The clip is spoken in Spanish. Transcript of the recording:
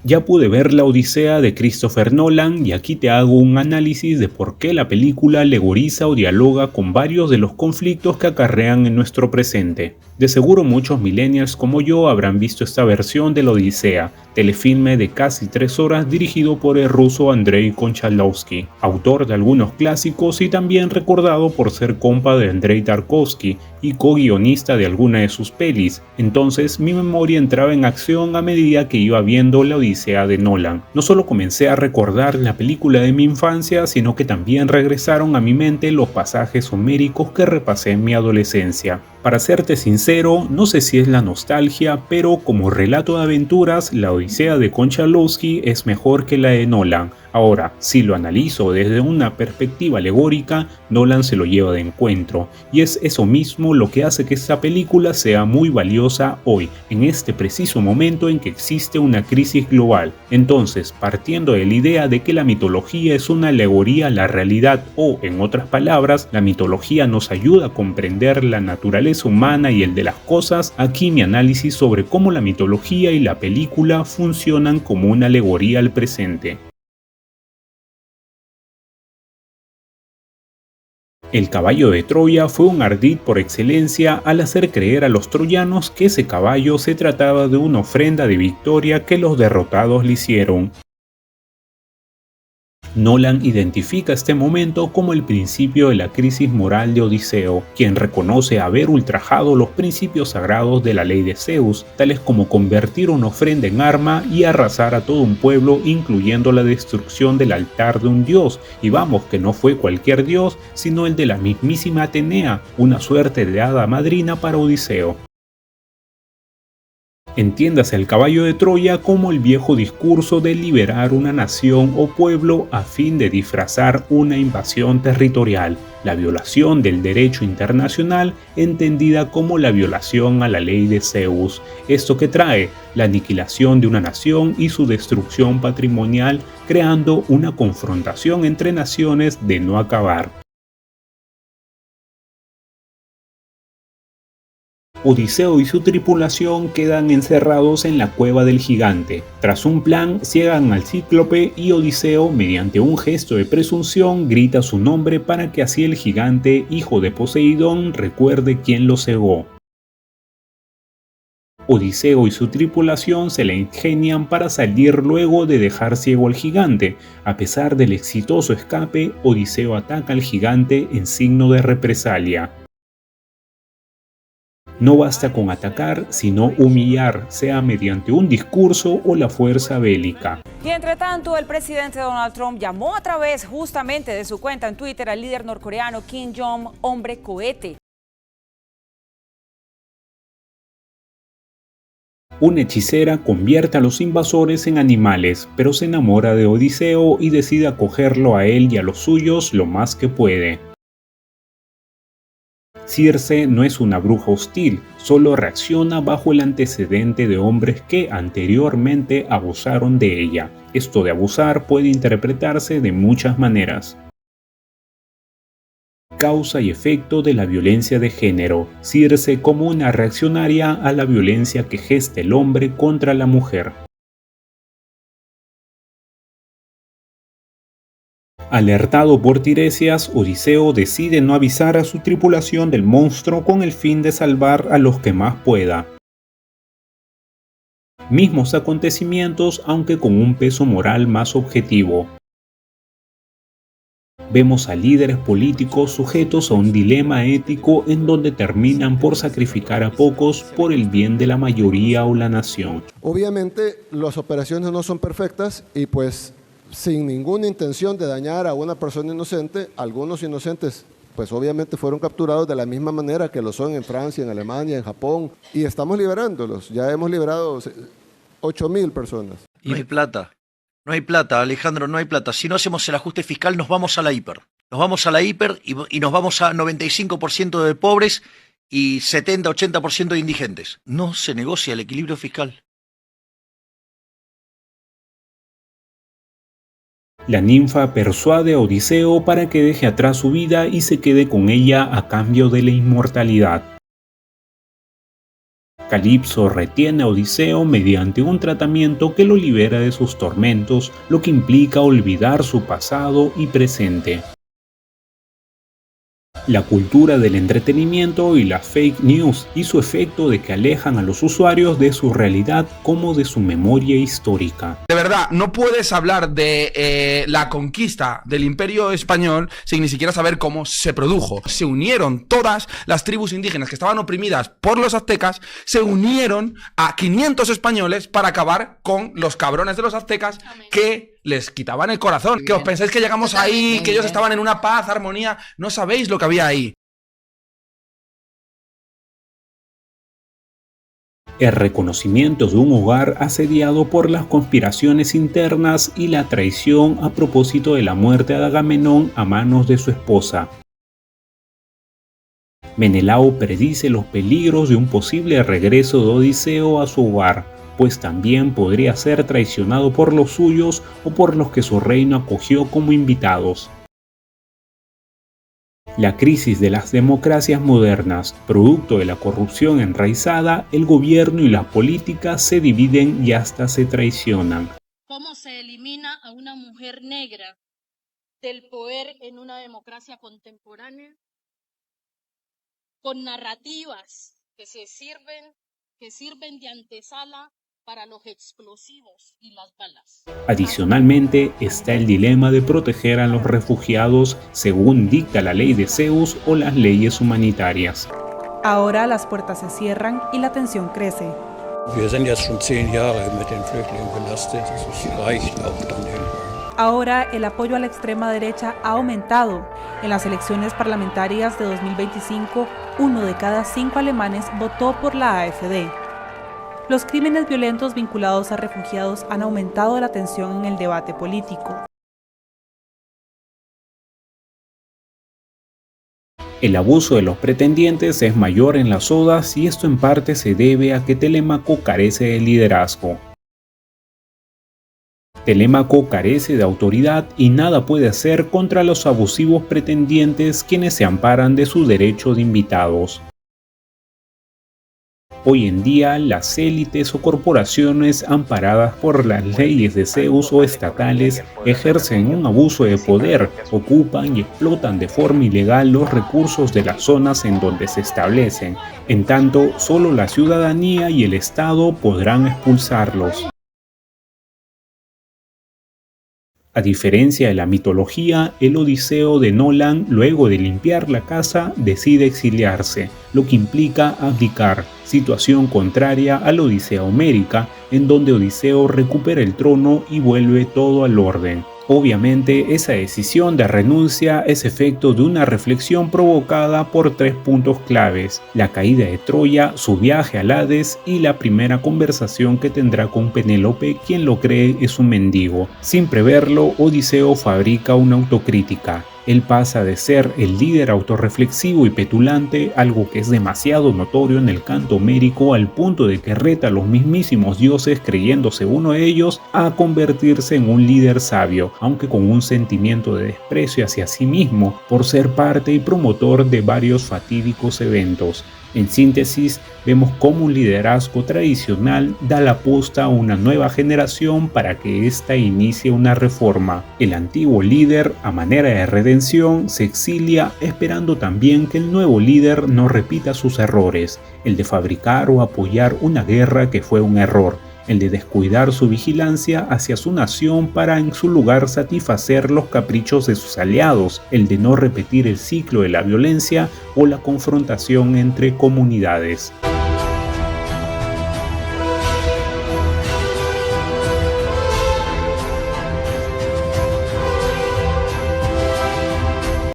Ya pude ver la Odisea de Christopher Nolan y aquí te hago un análisis de por qué la película alegoriza o dialoga con varios de los conflictos que acarrean en nuestro presente. De seguro muchos millennials como yo habrán visto esta versión de la Odisea, telefilme de casi 3 horas dirigido por el ruso Andrei Konchalovsky, autor de algunos clásicos y también recordado por ser compa de Andrei Tarkovsky y co-guionista de alguna de sus pelis. Entonces mi memoria entraba en acción a medida que iba viendo la Odisea de Nolan. No solo comencé a recordar la película de mi infancia, sino que también regresaron a mi mente los pasajes homéricos que repasé en mi adolescencia. Para serte sincero, no sé si es la nostalgia, pero como relato de aventuras, la Odisea de Konchalovsky es mejor que la de Nolan. Ahora, si lo analizo desde una perspectiva alegórica, Nolan se lo lleva de encuentro, y es eso mismo lo que hace que esta película sea muy valiosa hoy, en este preciso momento en que existe una crisis global. Entonces, partiendo de la idea de que la mitología es una alegoría a la realidad o, en otras palabras, la mitología nos ayuda a comprender la naturaleza humana y el de las cosas, aquí mi análisis sobre cómo la mitología y la película funcionan como una alegoría al presente. El caballo de Troya fue un ardid por excelencia al hacer creer a los troyanos que ese caballo se trataba de una ofrenda de victoria que los derrotados le hicieron. Nolan identifica este momento como el principio de la crisis moral de Odiseo, quien reconoce haber ultrajado los principios sagrados de la ley de Zeus, tales como convertir una ofrenda en arma y arrasar a todo un pueblo, incluyendo la destrucción del altar de un dios, y vamos que no fue cualquier dios, sino el de la mismísima Atenea, una suerte de hada madrina para Odiseo. Entiéndase el caballo de Troya como el viejo discurso de liberar una nación o pueblo a fin de disfrazar una invasión territorial, la violación del derecho internacional entendida como la violación a la ley de Zeus. Esto que trae la aniquilación de una nación y su destrucción patrimonial, creando una confrontación entre naciones de no acabar. Odiseo y su tripulación quedan encerrados en la cueva del gigante. Tras un plan, ciegan al cíclope y Odiseo, mediante un gesto de presunción, grita su nombre para que así el gigante, hijo de Poseidón, recuerde quién lo cegó. Odiseo y su tripulación se la ingenian para salir luego de dejar ciego al gigante. A pesar del exitoso escape, Odiseo ataca al gigante en signo de represalia. No basta con atacar, sino humillar, sea mediante un discurso o la fuerza bélica. Y entre tanto, el presidente Donald Trump llamó a través justamente de su cuenta en Twitter al líder norcoreano Kim Jong hombre cohete. Una hechicera convierte a los invasores en animales, pero se enamora de Odiseo y decide acogerlo a él y a los suyos lo más que puede. Circe no es una bruja hostil, solo reacciona bajo el antecedente de hombres que anteriormente abusaron de ella. Esto de abusar puede interpretarse de muchas maneras. Causa y efecto de la violencia de género. Circe como una reaccionaria a la violencia que gesta el hombre contra la mujer. Alertado por Tiresias, Odiseo decide no avisar a su tripulación del monstruo con el fin de salvar a los que más pueda. Mismos acontecimientos, aunque con un peso moral más objetivo. Vemos a líderes políticos sujetos a un dilema ético en donde terminan por sacrificar a pocos por el bien de la mayoría o la nación. Obviamente las operaciones no son perfectas y pues sin ninguna intención de dañar a una persona inocente, algunos inocentes pues obviamente fueron capturados de la misma manera que lo son en Francia, en Alemania, en Japón, y estamos liberándolos. Ya hemos liberado 8.000 personas. No hay plata. No hay plata, Alejandro, no hay plata. Si no hacemos el ajuste fiscal, nos vamos a la hiper. Nos vamos a la hiper y nos vamos a 95% de pobres y 70-80% de indigentes. No se negocia el equilibrio fiscal. La ninfa persuade a Odiseo para que deje atrás su vida y se quede con ella a cambio de la inmortalidad. Calipso retiene a Odiseo mediante un tratamiento que lo libera de sus tormentos, lo que implica olvidar su pasado y presente. La cultura del entretenimiento y la fake news y su efecto de que alejan a los usuarios de su realidad como de su memoria histórica. De verdad, no puedes hablar de la conquista del Imperio Español sin ni siquiera saber cómo se produjo. Se unieron todas las tribus indígenas que estaban oprimidas por los aztecas, se unieron a 500 españoles para acabar con los cabrones de los aztecas que les quitaban el corazón. ¿Que os pensáis que llegamos ahí, que ellos estaban en una paz, armonía? No sabéis lo que había ahí. El reconocimiento de un hogar asediado por las conspiraciones internas y la traición a propósito de la muerte de Agamenón a manos de su esposa. Menelao predice los peligros de un posible regreso de Odiseo a su hogar, pues también podría ser traicionado por los suyos o por los que su reino acogió como invitados. La crisis de las democracias modernas, producto de la corrupción enraizada, el gobierno y las políticas se dividen y hasta se traicionan. ¿Cómo se elimina a una mujer negra del poder en una democracia contemporánea? Con narrativas que sirven de antesala para los explosivos y las balas. Adicionalmente, está el dilema de proteger a los refugiados según dicta la ley de Zeus o las leyes humanitarias. Ahora las puertas se cierran y la tensión crece. Wir sind jetzt schon 10 Jahre mit den Flüchtlingen belastet. Das reicht auch dann irgendwann. Ahora el apoyo a la extrema derecha ha aumentado. En las elecciones parlamentarias de 2025, 1 de cada 5 alemanes votó por la AfD. Los crímenes violentos vinculados a refugiados han aumentado la tensión en el debate político. El abuso de los pretendientes es mayor en las odas y esto en parte se debe a que Telémaco carece de liderazgo. Telémaco carece de autoridad y nada puede hacer contra los abusivos pretendientes quienes se amparan de su derecho de invitados. Hoy en día, las élites o corporaciones amparadas por las leyes de Zeus o estatales ejercen un abuso de poder, ocupan y explotan de forma ilegal los recursos de las zonas en donde se establecen, en tanto solo la ciudadanía y el Estado podrán expulsarlos. A diferencia de la mitología, el Odiseo de Nolan, luego de limpiar la casa, decide exiliarse, lo que implica abdicar, situación contraria a la Odisea homérica, en donde Odiseo recupera el trono y vuelve todo al orden. Obviamente, esa decisión de renuncia es efecto de una reflexión provocada por 3 puntos claves: la caída de Troya, su viaje al Hades y la primera conversación que tendrá con Penélope, quien lo cree es un mendigo. Sin preverlo, Odiseo fabrica una autocrítica. Él pasa de ser el líder autorreflexivo y petulante, algo que es demasiado notorio en el canto homérico al punto de que reta a los mismísimos dioses creyéndose uno de ellos, a convertirse en un líder sabio, aunque con un sentimiento de desprecio hacia sí mismo por ser parte y promotor de varios fatídicos eventos. En síntesis, vemos cómo un liderazgo tradicional da la posta a una nueva generación para que ésta inicie una reforma. El antiguo líder, a manera de redención, se exilia esperando también que el nuevo líder no repita sus errores, el de fabricar o apoyar una guerra que fue un error, el de descuidar su vigilancia hacia su nación para en su lugar satisfacer los caprichos de sus aliados, el de no repetir el ciclo de la violencia o la confrontación entre comunidades.